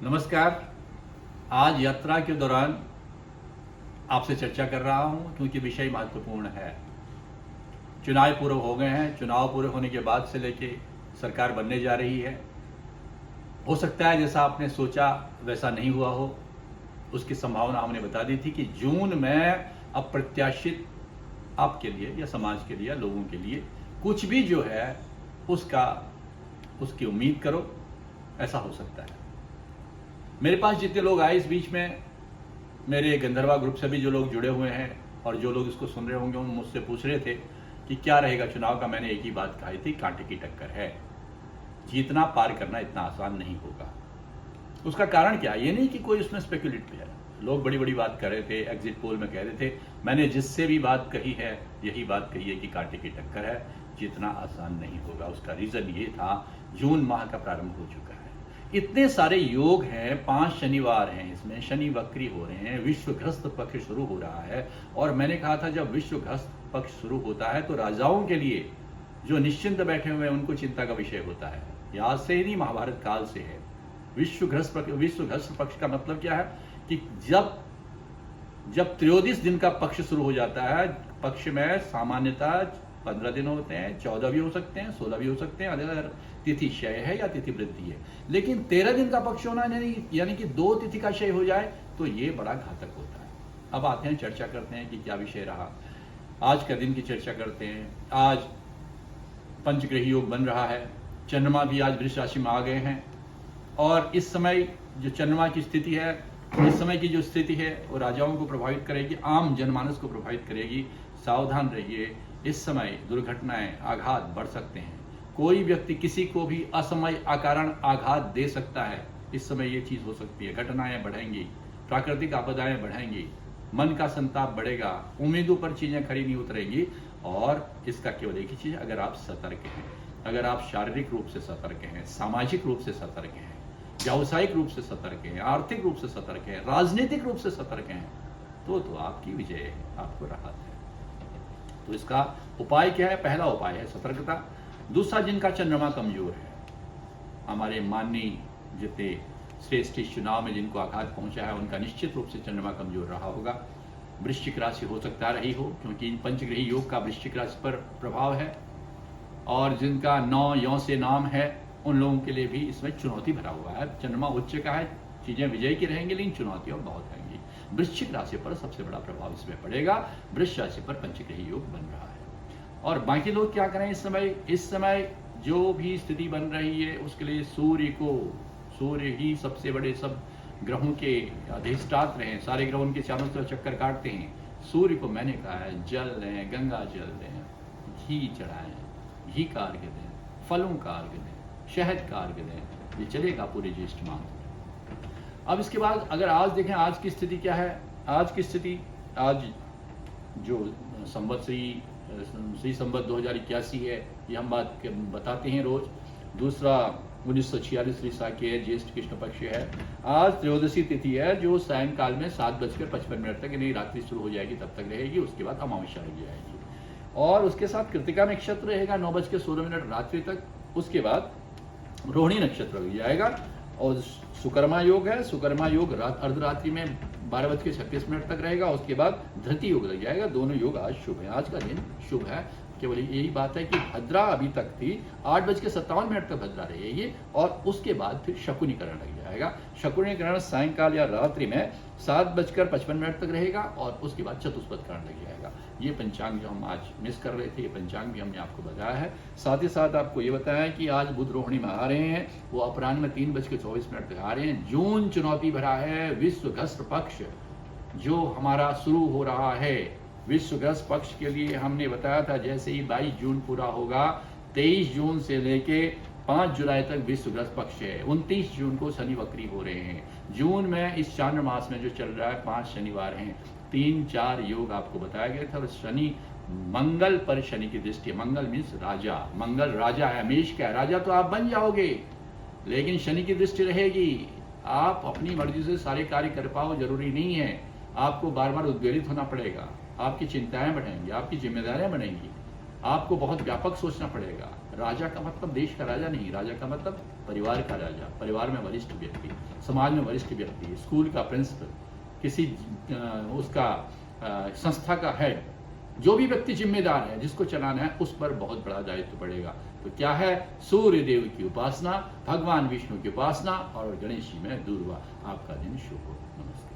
नमस्कार। आज यात्रा के दौरान आपसे चर्चा कर रहा हूं क्योंकि विषय महत्वपूर्ण है। चुनाव पूरे हो गए हैं। चुनाव पूरे होने के बाद से लेके सरकार बनने जा रही है। हो सकता है जैसा आपने सोचा वैसा नहीं हुआ हो। उसकी संभावना हमने बता दी थी कि जून में अप्रत्याशित आपके लिए या समाज के लिए या लोगों के लिए कुछ भी जो है उसकी उम्मीद करो, ऐसा हो सकता है। मेरे पास जितने लोग आए इस बीच में, मेरे गंधर्वा ग्रुप से भी जो लोग जुड़े हुए हैं और जो लोग इसको सुन रहे होंगे, उन मुझसे पूछ रहे थे कि क्या रहेगा चुनाव का। मैंने एक ही बात कही थी, कांटे की टक्कर है। जीतना पार करना इतना आसान नहीं होगा। उसका कारण क्या? ये नहीं कि कोई उसमें स्पेकुलेट है। लोग बड़ी बड़ी बात कर रहे थे, एग्जिट पोल में कह रहे थे। मैंने जिससे भी बात कही है यही बात कही है कि कांटे की टक्कर है, जीतना आसान नहीं होगा। उसका रीजन ये था, जून माह का प्रारंभ हो चुका है। इतने सारे योग हैं, 5 शनिवार हैं, इसमें शनि वक्री हो रहे हैं, विश्वग्रस्त पक्ष शुरू हो रहा है। और मैंने कहा था जब विश्वग्रस्त पक्ष शुरू होता है तो राजाओं के लिए जो निश्चिंत बैठे हुए हैं उनको चिंता का विषय होता है। यह आज से ही नहीं, महाभारत काल से है। विश्वग्रस्त पक्ष का मतलब क्या है कि जब त्रयोदश दिन का पक्ष शुरू हो जाता है, पक्ष में सामान्यतः 15 दिन होते हैं, 14 भी हो सकते हैं, 16 भी हो सकते हैं, अगर तिथि क्षय है या तिथि वृद्धि है। लेकिन 13 दिन का पक्ष होना यानी कि 2 तिथि का क्षय हो जाए तो ये बड़ा घातक होता है। अब आते हैं, चर्चा करते हैं कि क्या विषय रहा। आज का दिन की चर्चा करते हैं। आज पंचग्रही योग बन रहा है। चंद्रमा भी आज वृष राशि में आ गए हैं और इस समय जो चंद्रमा की स्थिति है, इस समय की जो स्थिति है वो राजाओं को प्रभावित करेगी, आम जनमानस को प्रभावित करेगी। सावधान रहिए। इस समय दुर्घटनाएं, आघात बढ़ सकते हैं। कोई व्यक्ति किसी को भी असमय अकारण आघात दे सकता है। इस समय ये चीज हो सकती है। घटनाएं बढ़ेंगी, प्राकृतिक आपदाएं बढ़ेंगी, मन का संताप बढ़ेगा, उम्मीदों पर चीजें खरी नहीं उतरेंगी। और इसका केवल एक ही चीज, अगर आप सतर्क हैं, अगर आप शारीरिक रूप से सतर्क हैं, सामाजिक रूप से सतर्क हैं, व्यावसायिक रूप से सतर्क हैं, आर्थिक रूप से सतर्क हैं, राजनीतिक रूप से सतर्क हैं, तो आपकी विजय है, आपको राहत है। तो इसका उपाय क्या है? पहला उपाय है सतर्कता। दूसरा, जिनका चंद्रमा कमजोर है, हमारे माननीय जितने श्रेष्ठ इस चुनाव में जिनको आघात पहुंचा है, उनका निश्चित रूप से चंद्रमा कमजोर रहा होगा। वृश्चिक राशि हो सकता रही हो, क्योंकि इन पंचग्रही योग का वृश्चिक राशि पर प्रभाव है। और जिनका 9 यों से नाम है, उन लोगों के लिए भी इसमें चुनौती भरा हुआ है। चंद्रमा उच्च का है, चीजें विजय की रहेंगी, लेकिन चुनौतियां बहुत रहेंगी। वृश्चिक राशि पर सबसे बड़ा प्रभाव इसमें पड़ेगा। वृश्चिक राशि पर पंचग्रही योग बन रहा है। और बाकी लोग क्या करें इस समय जो भी स्थिति बन रही है उसके लिए सूर्य ही सबसे बड़े सब ग्रहों के अधिष्ठात्र हैं। सारे ग्रह उनके चारों तरफ चक्कर काटते हैं। सूर्य को मैंने कहा है जल दें, गंगा जल दें, घी चढ़ाएं, घी का अर्घ्य दें, फलों का अर्घ्य दें, शहद का अर्घ्य दें। ये चलेगा पूरे ज्येष्ठ माह में। अब इसके बाद अगर आज देखें, आज की स्थिति क्या है? आज की स्थिति, आज जो श्री संवत 2081 है, ये हम बताते हैं रोज। दूसरा 1946 ईसा के है, ज्येष्ठ कृष्ण पक्ष है। आज त्रयोदशी तिथि है, जो सायंकाल में 7:55 तक, यानी रात्रि शुरू हो जाएगी तब तक रहेगी। उसके बाद अमावस्या लग जाएगी और उसके साथ कृतिका नक्षत्र रहेगा 9:16 रात्रि तक। उसके बाद रोहिणी नक्षत्र लग जाएगा और सुकर्मा योग है। सुकर्मा योग अर्धरात्रि में 12:36 तक रहेगा। उसके बाद धृति योग लग जाएगा। दोनों योग आज शुभ है। आज का दिन शुभ है। केवल यही बात है कि भद्रा अभी तक थी, 8:57 तक भद्रा रहेगी और उसके बाद फिर शकुनीकरण लग जाएगा। शकुनीकरण सायंकाल या रात्रि में 7:55 तक रहेगा और उसके बाद चतुष्पदकरण लग जाएगा। ये पंचांग जो हम आज मिस कर रहे थे, ये पंचांग भी हमने आपको बताया है। साथ ही साथ आपको ये बताया कि आज बुध रोहिणी में आ रहे हैं, वो अपराह्न में 3:24 तक आ रहे हैं। जून चुनौती भरा है। विश्वग्रस्त पक्ष जो हमारा शुरू हो रहा है, विश्वग्रस्त पक्ष के लिए हमने बताया था जैसे ही 22 जून पूरा होगा, 23 जून से लेके 5 जुलाई तक विश्वग्रस्त पक्ष है। 29 जून को शनि वक्री हो रहे हैं। जून में इस चांद्र मास में जो चल रहा है 5 शनिवार हैं, 3-4 योग आपको बताया गया था। और शनि, मंगल पर शनि की दृष्टि। मंगल मीन्स राजा, मंगल राजा है। मेष का राजा तो आप बन जाओगे, लेकिन शनि की दृष्टि रहेगी। आप अपनी मर्जी से सारे कार्य कर पाओ जरूरी नहीं है। आपको बार बार उद्वेलित होना पड़ेगा, आपकी चिंताएं बढ़ेंगी, आपकी जिम्मेदारियां बढ़ेंगी, आपको बहुत व्यापक सोचना पड़ेगा। राजा का मतलब देश का राजा नहीं, राजा का मतलब परिवार का राजा, परिवार में वरिष्ठ व्यक्ति, समाज में वरिष्ठ व्यक्ति, स्कूल का प्रिंसिपल, किसी उसका संस्था का हेड, जो भी व्यक्ति जिम्मेदार है, जिसको चलाना है, उस पर बहुत बड़ा दायित्व पड़ेगा। तो क्या है? सूर्य देव की उपासना, भगवान विष्णु की उपासना और गणेश जी में दूर हुआ। आपका दिन शुभ हो। नमस्कार।